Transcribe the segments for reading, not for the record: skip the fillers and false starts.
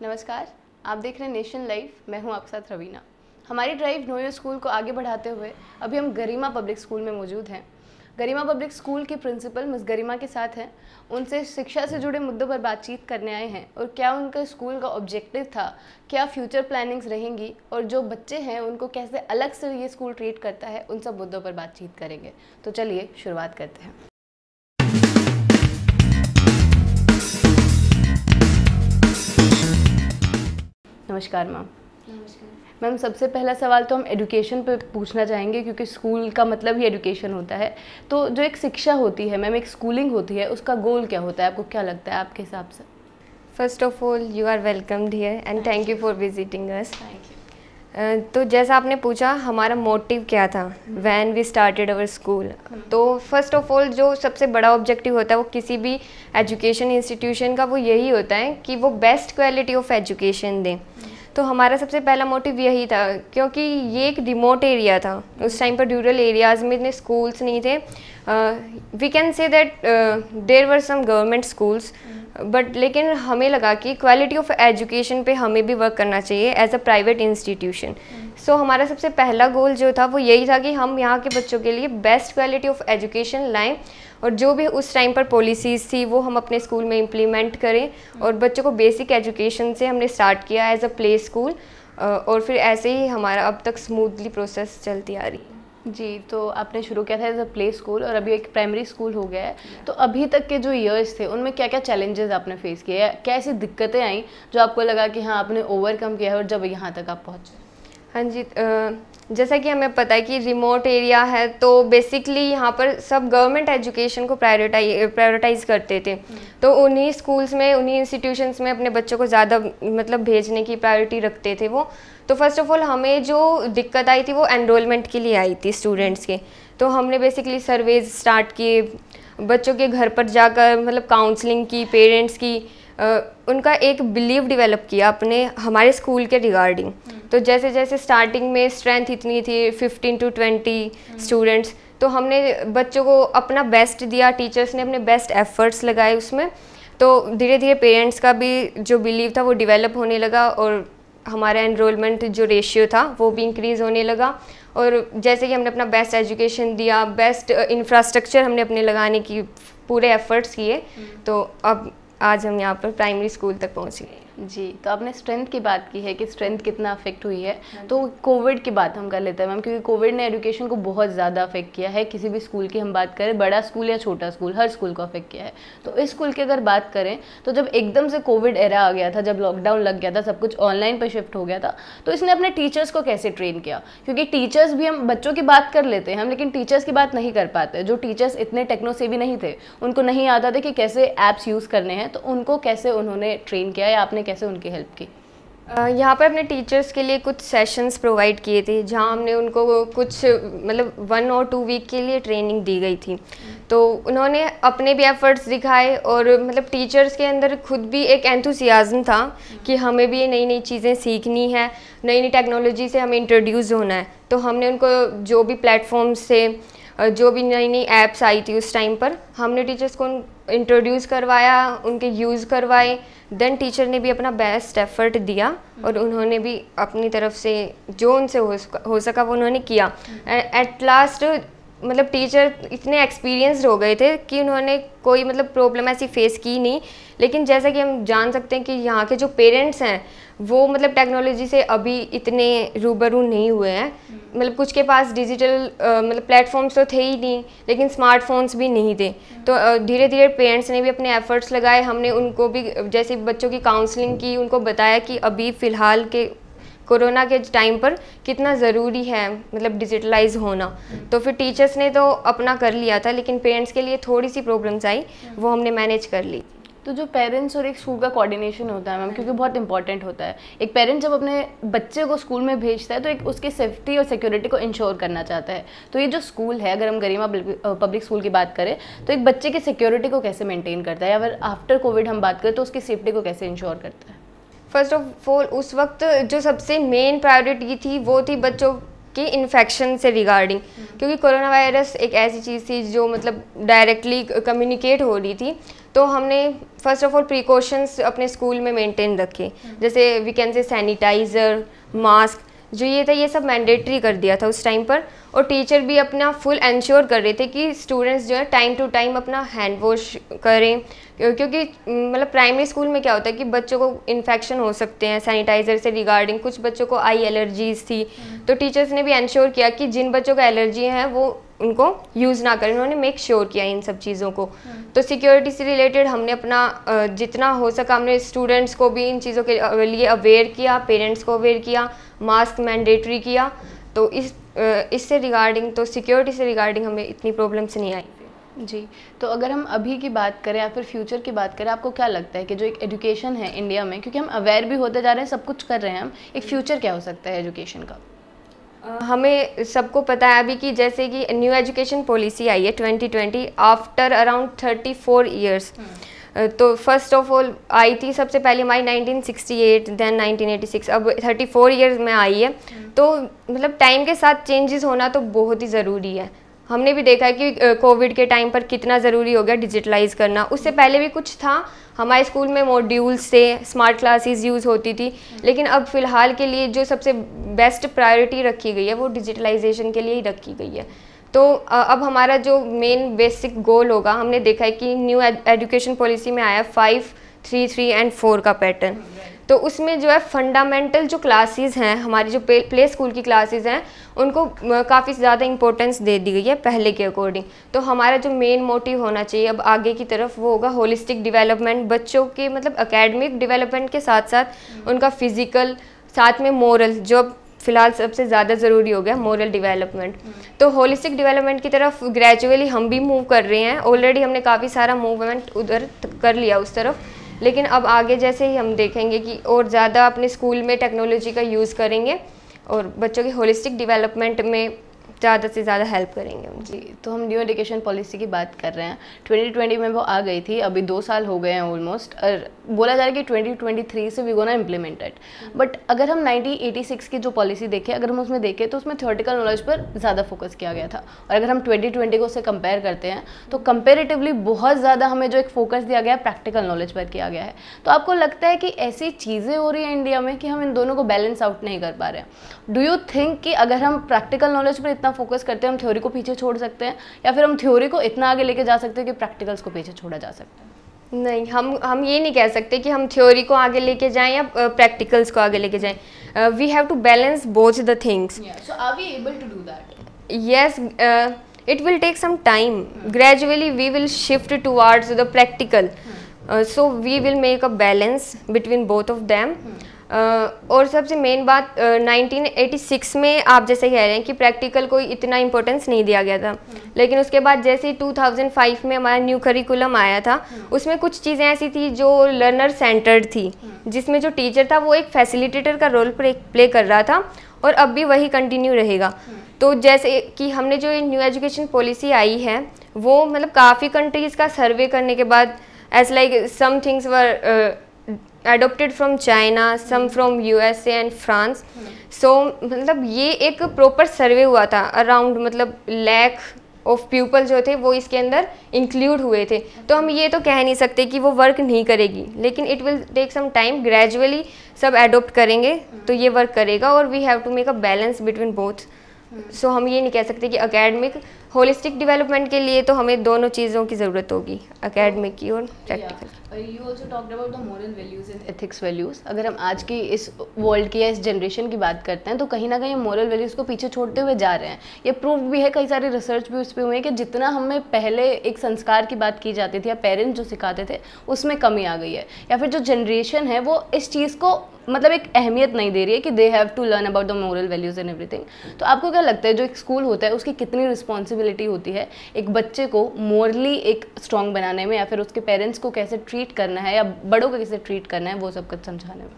नमस्कार, आप देख रहे हैं नेशन लाइव। मैं हूं आपके साथ रवीना। हमारी ड्राइव नो योर स्कूल को आगे बढ़ाते हुए अभी हम गरिमा पब्लिक स्कूल में मौजूद हैं। गरिमा पब्लिक स्कूल की प्रिंसिपल मिस गरिमा के साथ हैं। उनसे शिक्षा से जुड़े मुद्दों पर बातचीत करने आए हैं और क्या उनका स्कूल का ऑब्जेक्टिव था, क्या फ्यूचर प्लानिंग्स रहेंगी और जो बच्चे हैं उनको कैसे अलग से ये स्कूल ट्रीट करता है, उन सब मुद्दों पर बातचीत करेंगे। तो चलिए शुरुआत करते हैं। नमस्कार मैम। नमस्कार मैम, सबसे पहला सवाल तो हम एजुकेशन पे पूछना चाहेंगे, क्योंकि स्कूल का मतलब ही एजुकेशन होता है। तो जो एक शिक्षा होती है मैम, एक स्कूलिंग होती है, उसका गोल क्या होता है? आपको क्या लगता है आपके हिसाब से? First of all you are welcomed here and thank you for visiting us. Thank you. तो जैसा आपने पूछा हमारा मोटिव क्या था when we started our school, तो फर्स्ट ऑफ ऑल जो सबसे बड़ा ऑब्जेक्टिव होता है वो किसी भी एजुकेशन इंस्टीट्यूशन का, वो यही होता है कि वो बेस्ट क्वालिटी ऑफ एजुकेशन दें। तो हमारा सबसे पहला मोटिव यही था, क्योंकि ये एक रिमोट एरिया था। उस टाइम पर रूरल एरियाज़ में इतने स्कूल्स नहीं थे। We can say that there were some government schools, but लेकिन हमें लगा कि क्वालिटी ऑफ एजुकेशन पे हमें भी वर्क करना चाहिए एज अ प्राइवेट इंस्टीट्यूशन। सो हमारा सबसे पहला गोल जो था वो यही था कि हम यहाँ के बच्चों के लिए बेस्ट क्वालिटी ऑफ एजुकेशन लाएं और जो भी उस टाइम पर पॉलिसीज़ थी वो हम अपने स्कूल में इम्प्लीमेंट करें। और बच्चों को बेसिक एजुकेशन से हमने स्टार्ट किया एज अ प्ले स्कूल, और फिर ऐसे ही हमारा अब तक स्मूथली प्रोसेस चलती आ रही है। जी, तो आपने शुरू किया था एज अ प्ले स्कूल और अभी एक प्राइमरी स्कूल हो गया है। तो अभी तक के जो ईयर्स थे उनमें क्या क्या चैलेंजेस आपने फेस किए, या क्या ऐसी दिक्कतें आई जो आपको लगा कि हाँ आपने ओवरकम किया है और जब यहाँ तक आप पहुँचे? हाँ जी, जैसा कि हमें पता है कि रिमोट एरिया है, तो बेसिकली यहाँ पर सब गवर्नमेंट एजुकेशन को प्रायोरिटाइज करते थे। तो उन्हीं स्कूल्स में, उन्हीं इंस्टीट्यूशंस में अपने बच्चों को ज़्यादा मतलब भेजने की प्रायोरिटी रखते थे वो। तो फर्स्ट ऑफ ऑल हमें जो दिक्कत आई थी वो एनरोलमेंट के लिए आई थी स्टूडेंट्स के। तो हमने बेसिकली सर्वेज स्टार्ट किए, बच्चों के घर पर जाकर मतलब काउंसलिंग की, पेरेंट्स की, उनका एक बिलीव डेवलप किया अपने हमारे स्कूल के रिगार्डिंग। तो जैसे जैसे स्टार्टिंग में स्ट्रेंथ इतनी थी 15 to 20 स्टूडेंट्स, तो हमने बच्चों को अपना बेस्ट दिया, टीचर्स ने अपने बेस्ट एफर्ट्स लगाए उसमें। तो धीरे धीरे पेरेंट्स का भी जो बिलीव था वो डेवलप होने लगा और हमारा एनरोलमेंट जो रेशियो था वो भी इंक्रीज़ होने लगा। और जैसे कि हमने अपना बेस्ट एजुकेशन दिया, बेस्ट इंफ्रास्ट्रक्चर हमने अपने लगाने की पूरे एफर्ट्स किए, तो अब आज हम यहाँ पर प्राइमरी स्कूल तक पहुँच गए। जी, तो आपने स्ट्रेंथ की बात की है कि स्ट्रेंथ कितना अफेक्ट हुई है। तो कोविड की बात हम कर लेते हैं मैम, क्योंकि कोविड ने एजुकेशन को बहुत ज़्यादा अफेक्ट किया है। किसी भी स्कूल की हम बात करें, बड़ा स्कूल या छोटा स्कूल, हर स्कूल को अफेक्ट किया है। तो इस स्कूल की अगर बात करें तो जब एकदम से कोविड एरा आ गया था, जब लॉकडाउन लग गया था, सब कुछ ऑनलाइन पर शिफ्ट हो गया था, तो इसने अपने टीचर्स को कैसे ट्रेन किया? क्योंकि टीचर्स भी, हम बच्चों की बात कर लेते हैं हम, लेकिन टीचर्स की बात नहीं कर पाते। जो टीचर्स इतने टेक्नो सेवी नहीं थे, उनको नहीं आता था कि कैसे ऐप्स यूज़ करने हैं, तो उनको कैसे उन्होंने ट्रेन किया या आपने कैसे उनकी हेल्प की? यहाँ पर अपने टीचर्स के लिए कुछ सेशंस प्रोवाइड किए थे, जहाँ हमने उनको कुछ मतलब 1 or 2 वीक के लिए ट्रेनिंग दी गई थी। तो उन्होंने अपने भी एफर्ट्स दिखाए और मतलब टीचर्स के अंदर खुद भी एक एंथुसियाज्म था कि हमें भी ये नई नई चीज़ें सीखनी है, नई नई टेक्नोलॉजी से हमें इंट्रोड्यूस होना है। तो हमने उनको जो भी प्लेटफॉर्म्स थे, जो भी नई नई ऐप्स आई थी उस टाइम पर, हमने टीचर्स को इंट्रोड्यूस करवाया, उनके यूज़ करवाए। देन टीचर ने भी अपना बेस्ट एफर्ट दिया और उन्होंने भी अपनी तरफ से जो उनसे हो सका वो उन्होंने किया। एट लास्ट मतलब टीचर इतने एक्सपीरियंस्ड हो गए थे कि उन्होंने कोई मतलब प्रॉब्लम ऐसी फेस की नहीं। लेकिन जैसा कि हम जान सकते हैं कि यहाँ के जो पेरेंट्स हैं वो मतलब टेक्नोलॉजी से अभी इतने रूबरू नहीं हुए हैं। मतलब कुछ के पास डिजिटल मतलब प्लेटफॉर्म्स तो थे ही नहीं, लेकिन स्मार्टफोन्स भी नहीं थे। तो धीरे धीरे पेरेंट्स ने भी अपने एफर्ट्स लगाए। हमने उनको भी जैसे बच्चों की काउंसलिंग की, उनको बताया कि अभी फ़िलहाल के कोरोना के टाइम पर कितना ज़रूरी है मतलब डिजिटलाइज होना। तो फिर टीचर्स ने तो अपना कर लिया था, लेकिन पेरेंट्स के लिए थोड़ी सी प्रॉब्लम्स आई, वो हमने मैनेज कर ली। तो जो पेरेंट्स और एक स्कूल का कोऑर्डिनेशन होता है मैम, क्योंकि बहुत इंपॉर्टेंट होता है। एक पेरेंट जब अपने बच्चे को स्कूल में भेजता है तो एक उसकी सेफ्टी और सिक्योरिटी को इंश्योर करना चाहता है। तो ये जो स्कूल है, अगर हम गरिमा पब्लिक स्कूल की बात करें, तो एक बच्चे की सिक्योरिटी को कैसे मेंटेन करता है, या फिर आफ्टर कोविड हम बात करें तो उसकी सेफ्टी को कैसे इंश्योर करता है? फर्स्ट ऑफ ऑल उस वक्त जो सबसे मेन प्रायोरिटी थी वो थी बच्चों कि इन्फेक्शन से रिगार्डिंग, क्योंकि कोरोना वायरस एक ऐसी चीज़ थी जो मतलब डायरेक्टली कम्युनिकेट हो रही थी। तो हमने फर्स्ट ऑफ ऑल प्रिकॉशंस अपने स्कूल में मेंटेन रखे, जैसे we can say sanitiser, mask, जो ये था ये सब मैंडेटरी कर दिया था उस टाइम पर। और टीचर भी अपना फुल इंश्योर कर रहे थे कि स्टूडेंट्स जो है टाइम टू टाइम अपना हैंड वॉश करें, क्योंकि मतलब प्राइमरी स्कूल में क्या होता है कि बच्चों को इन्फेक्शन हो सकते हैं सैनिटाइज़र से रिगार्डिंग। कुछ बच्चों को आई एलर्जीज़ थी, तो टीचर्स ने भी इंश्योर किया कि जिन बच्चों को एलर्जी हैं वो उनको यूज़ ना करें। उन्होंने मेक श्योर किया इन सब चीज़ों को। तो सिक्योरिटी से रिलेटेड हमने अपना जितना हो सका हमने स्टूडेंट्स को भी इन चीज़ों के लिए अवेयर किया, पेरेंट्स को अवेयर किया, मास्क मैंडेटरी किया। तो इससे रिगार्डिंग, तो सिक्योरिटी से रिगार्डिंग हमें इतनी प्रॉब्लम्स नहीं आई। जी, तो अगर हम अभी की बात करें या फिर फ्यूचर की बात करें, आपको क्या लगता है कि जो एक एजुकेशन है इंडिया में, क्योंकि हम अवेयर भी होते जा रहे हैं, सब कुछ कर रहे हैं हम, एक फ्यूचर क्या हो सकता है एजुकेशन का? हमें सबको पता है अभी कि जैसे कि न्यू एजुकेशन पॉलिसी आई है 2020 आफ्टर अराउंड 34 ईयर्स। तो फर्स्ट ऑफ ऑल आई थी सबसे पहले हमारी 1968, देन 1986, अब 34 ईयर्स में आई है। तो मतलब टाइम के साथ चेंजेस होना तो बहुत ही ज़रूरी है। हमने भी देखा है कि कोविड के टाइम पर कितना ज़रूरी हो गया डिजिटलाइज करना। उससे पहले भी कुछ था, हमारे स्कूल में मॉड्यूल्स से स्मार्ट क्लासेस यूज़ होती थी, लेकिन अब फ़िलहाल के लिए जो सबसे बेस्ट प्रायोरिटी रखी गई है वो डिजिटलाइजेशन के लिए ही रखी गई है। तो अब हमारा जो मेन बेसिक गोल होगा, हमने देखा है कि न्यू एजुकेशन पॉलिसी में आया 5, 3, 3 and 4 का पैटर्न। तो उसमें जो है फंडामेंटल जो क्लासेस हैं, हमारी जो प्ले स्कूल की क्लासेस हैं, उनको काफ़ी ज़्यादा इंपॉर्टेंस दे दी गई है पहले के अकॉर्डिंग। तो हमारा जो मेन मोटिव होना चाहिए अब आगे की तरफ वो होगा होलिस्टिक डेवलपमेंट, बच्चों के मतलब एकेडमिक डेवलपमेंट के साथ साथ उनका फिजिकल, साथ में मोरल, जो फ़िलहाल सबसे ज़्यादा ज़रूरी हो गया मोरल डेवलपमेंट। तो होलिस्टिक डेवलपमेंट की तरफ ग्रेजुअली हम भी मूव कर रहे हैं। ऑलरेडी हमने काफ़ी सारा मूवमेंट उधर कर लिया उस तरफ, लेकिन अब आगे जैसे ही हम देखेंगे कि और ज़्यादा अपने स्कूल में टेक्नोलॉजी का यूज़ करेंगे और बच्चों के होलिस्टिक डेवलपमेंट में ज़्यादा से ज़्यादा हेल्प करेंगे। जी, तो हम न्यू एजुकेशन पॉलिसी की बात कर रहे हैं। 2020 में वो आ गई थी, अभी 2 साल हो गए हैं ऑलमोस्ट, और बोला जा रहा है कि 2023 से we gonna implement it. But अगर हम 1986 की जो पॉलिसी देखें, अगर हम उसमें देखें तो उसमें थ्योरेटिकल नॉलेज पर ज़्यादा फोकस किया गया था, और अगर हम 2020 को उससे कंपेयर करते हैं तो कंपेरेटिवली बहुत ज़्यादा हमें जो एक फोकस दिया गया है प्रैक्टिकल नॉलेज पर किया गया है। तो आपको लगता है कि ऐसी चीज़ें हो रही हैं इंडिया में कि हम इन दोनों को बैलेंस आउट नहीं कर पा रहे हैं? डू यू थिंक कि अगर हम प्रैक्टिकल नॉलेज पर इतना फोकस करते हैं हम थ्योरी को पीछे छोड़ सकते हैं, या फिर हम थ्योरी को इतना आगे लेके जा सकते हैं कि प्रैक्टिकल्स को पीछे छोड़ा जा सकता है? नहीं, हम ये नहीं कह सकते कि हम थ्योरी को आगे लेके जाएं या प्रैक्टिकल्स को आगे लेके जाएं। We have to balance both the things. So are we able to do that? Yes, it will take some time. Gradually we will shift towards the practical. So we will make a balance between both of them. और सबसे main बात 1986 में आप जैसे कह रहे हैं कि प्रैक्टिकल को इतना इम्पोर्टेंस नहीं दिया गया था, लेकिन उसके बाद जैसे 2005 में हमारा न्यू करिकुलम आया था, उसमें कुछ चीज़ें ऐसी थी जो लर्नर सेंटर्ड थी, जिसमें जो टीचर था वो एक फैसिलिटेटर का रोल प्ले कर रहा था, और अब भी वही कंटिन्यू रहेगा। तो जैसे कि हमने जो न्यू एजुकेशन पॉलिसी आई है वो मतलब काफ़ी कंट्रीज़ का सर्वे करने के बाद as like some things were adopted from China, some from USA and France. So मतलब ये एक प्रॉपर सर्वे हुआ था, अराउंड मतलब लाख ऑफ पीपल जो थे वो इसके अंदर इंक्लूड हुए थे। तो हम ये तो कह नहीं सकते कि वो वर्क नहीं करेगी, लेकिन it will take some time, gradually सब एडोप्ट करेंगे तो ये वर्क करेगा, और we have to make a balance between both. So हम ये नहीं कह सकते कि एकेडमिक होलिस्टिक डेवलपमेंट के लिए तो हमें दोनों चीज़ों की ज़रूरत होगी, एकेडमिक की और practical. You also talked about the moral values and ethics values. अगर हम आज की इस वर्ल्ड की या इस जनरेशन की बात करते हैं तो कहीं ना कहीं मोरल वैल्यूज़ को पीछे छोड़ते हुए जा रहे हैं। ये प्रूव भी है, कई सारे रिसर्च भी उस पर हुए हैं कि जितना हमें पहले एक संस्कार की बात की जाती थी या पेरेंट्स जो सिखाते थे उसमें कमी आ गई है, या फिर जो जनरेशन है वो इस चीज़ को मतलब एक अहमियत नहीं दे रही है कि they have to learn about the moral values and everything. तो आपको क्या लगता है जो एक स्कूल होता है उसकी कितनी रिस्पॉन्सिबिलिटी होती है एक बच्चे को मोरली एक स्ट्रॉन्ग बनाने में, या फिर उसके पेरेंट्स को कैसे ट्रीट करना है या बड़ों को कैसे ट्रीट करना है वो सब कुछ समझाने में?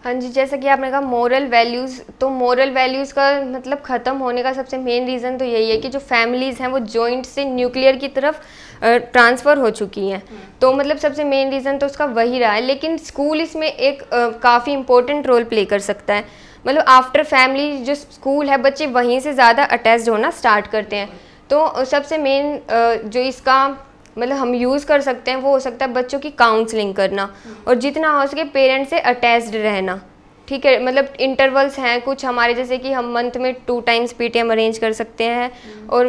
हाँ जी, जैसा कि आपने कहा मोरल वैल्यूज़, तो मोरल वैल्यूज़ का मतलब ख़त्म होने का सबसे मेन रीज़न तो यही है कि जो फैमिलीज़ हैं वो जॉइंट से न्यूक्लियर की तरफ ट्रांसफ़र हो चुकी हैं। तो मतलब सबसे मेन रीज़न तो उसका वही रहा है, लेकिन स्कूल इसमें एक काफ़ी इम्पोर्टेंट रोल प्ले कर सकता है। मतलब आफ्टर फैमिली जो स्कूल है बच्चे वहीं से ज़्यादा अटैच्ड होना स्टार्ट करते हैं। तो सबसे मेन जो इसका मतलब हम यूज़ कर सकते हैं वो हो सकता है बच्चों की काउंसलिंग करना और जितना हो सके पेरेंट्स से अटैच्ड रहना। ठीक है, मतलब इंटरवल्स हैं कुछ हमारे, जैसे कि हम मंथ में 2 टाइम्स पीटीएम अरेंज कर सकते हैं और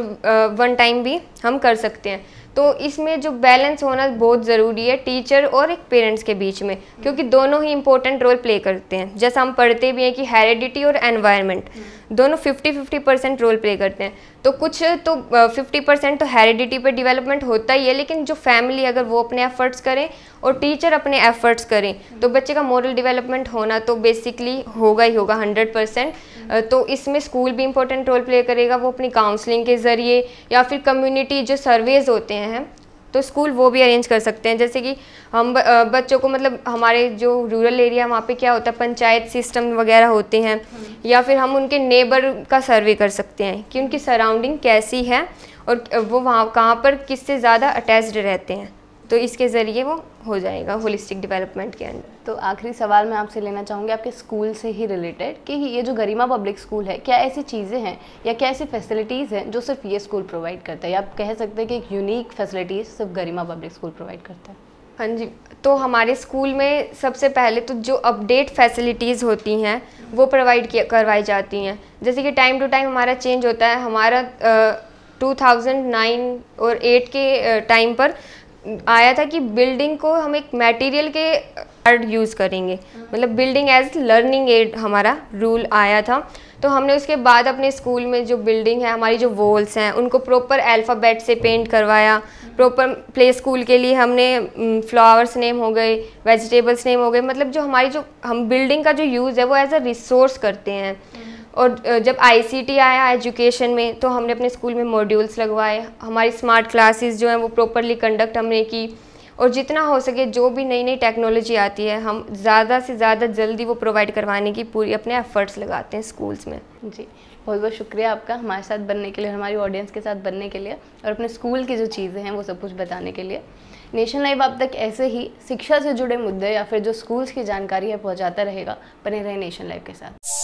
1 टाइम भी हम कर सकते हैं। तो इसमें जो बैलेंस होना बहुत ज़रूरी है टीचर और एक पेरेंट्स के बीच में, क्योंकि दोनों ही इंपॉर्टेंट रोल प्ले करते हैं। जैसा हम पढ़ते भी हैं कि हेरिडिटी और एनवायरनमेंट दोनों 50-50% रोल प्ले करते हैं। तो कुछ तो 50% तो हेरिडिटी पे डेवलपमेंट होता ही है, लेकिन जो फैमिली अगर वो अपने एफर्ट्स करें और टीचर अपने एफर्ट्स करें तो बच्चे का मोरल डेवलपमेंट होना तो बेसिकली होगा ही होगा 100%। तो इसमें स्कूल भी इंपॉर्टेंट रोल प्ले करेगा, वो अपनी काउंसलिंग के ज़रिए या फिर कम्युनिटी जो सर्वेज होते हैं तो स्कूल वो भी अरेंज कर सकते हैं। जैसे कि हम बच्चों को मतलब हमारे जो रूरल एरिया वहाँ पे क्या होता है पंचायत सिस्टम वगैरह होते हैं, या फिर हम उनके नेबर का सर्वे कर सकते हैं कि उनकी सराउंडिंग कैसी है और वो वहाँ कहाँ पर किससे ज़्यादा अटैच्ड रहते हैं। तो इसके ज़रिए वो हो जाएगा होलिस्टिक डेवलपमेंट के अंदर। तो आखिरी सवाल मैं आपसे लेना चाहूँगी आपके स्कूल से ही रिलेटेड कि ये जो गरिमा पब्लिक स्कूल है, क्या ऐसी चीज़ें हैं या क्या ऐसी फैसिलिटीज़ हैं जो सिर्फ ये स्कूल प्रोवाइड करता है, या आप कह सकते हैं कि एक यूनिक फैसिलिटीज़ सिर्फ गरिमा पब्लिक स्कूल प्रोवाइड करता है? हाँ जी, तो हमारे स्कूल में सबसे पहले तो जो अपडेट फैसिलिटीज़ होती हैं वो प्रोवाइड करवाई जाती हैं। जैसे कि टाइम टू टाइम हमारा चेंज होता है। हमारा 2009 और 8 के टाइम पर आया था कि बिल्डिंग को हम एक मटेरियल के वर्ड यूज़ करेंगे, मतलब बिल्डिंग एज लर्निंग एड हमारा रूल आया था। तो हमने उसके बाद अपने स्कूल में जो बिल्डिंग है हमारी जो वॉल्स हैं उनको प्रॉपर अल्फ़ाबेट से पेंट करवाया। प्रॉपर प्ले स्कूल के लिए हमने फ्लावर्स नेम हो गए, वेजिटेबल्स नेम हो गए, मतलब जो हमारी जो हम बिल्डिंग का जो यूज़ है वो एज अ रिसोर्स करते हैं। और जब आईसीटी आया एजुकेशन में तो हमने अपने स्कूल में मॉड्यूल्स लगवाए, हमारी स्मार्ट क्लासेस जो हैं वो प्रॉपरली कंडक्ट हमने की, और जितना हो सके जो भी नई नई टेक्नोलॉजी आती है हम ज़्यादा से ज़्यादा जल्दी वो प्रोवाइड करवाने की पूरी अपने एफर्ट्स लगाते हैं स्कूल्स में। जी, बहुत बहुत शुक्रिया आपका हमारे साथ बनने के लिए, हमारी ऑडियंस के साथ बनने के लिए और अपने स्कूल की जो चीज़ें हैं वो सब कुछ बताने के लिए। नेशन लाइव आप तक ऐसे ही शिक्षा से जुड़े मुद्दे या फिर जो स्कूल्स की जानकारी है पहुँचाता रहेगा। बने रहे नेशन लाइव के साथ।